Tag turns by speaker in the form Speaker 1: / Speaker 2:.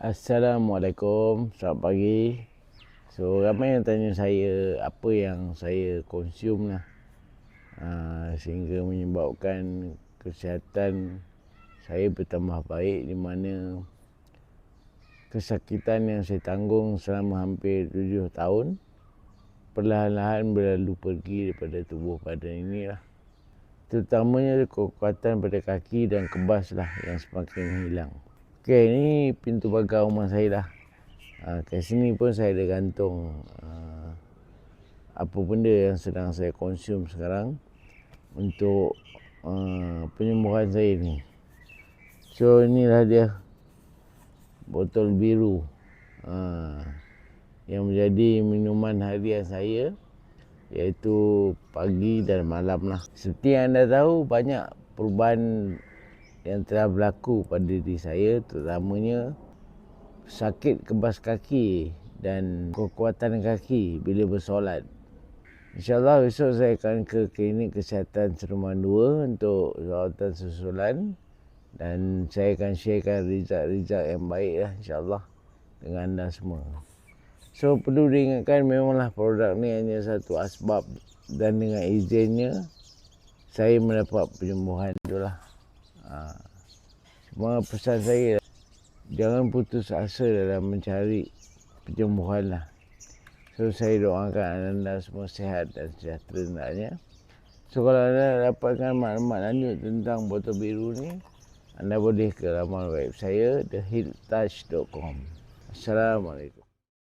Speaker 1: Assalamualaikum, selamat pagi. So, ramai yang tanya saya apa yang saya konsum lah, sehingga menyebabkan kesihatan saya bertambah baik, di mana kesakitan yang saya tanggung selama hampir 7 tahun perlahan-lahan berlalu pergi daripada tubuh badan ini lah. Terutamanya kekuatan pada kaki dan kebas lah yang semakin hilang. Okey, ni pintu pagar rumah saya dah. Kat sini pun saya ada gantung apa benda yang sedang saya konsum sekarang untuk penyembuhan saya ni. So, inilah dia botol biru yang menjadi minuman harian saya, iaitu pagi dan malam lah. Seperti yang anda tahu, banyak perubahan yang telah berlaku pada diri saya, terutamanya sakit kebas kaki dan kekuatan kaki bila bersolat. InsyaAllah besok saya akan ke klinik kesihatan Seruman 2 untuk rawatan susulan, dan saya akan sharekan result-result yang baik lah insyaAllah dengan anda semua. So, perlu diingatkan, memanglah produk ni hanya satu asbab, dan dengan izinnya saya mendapat penyembuhan itulah. Cuma pesan saya, jangan putus asa dalam mencari penyembuhan lah. So, saya doakan anda semua sihat dan sejahtera hendaknya. So, kalau anda dapatkan maklumat lanjut tentang botol biru ni, anda boleh ke laman web saya, thehiltouch.com. Assalamualaikum.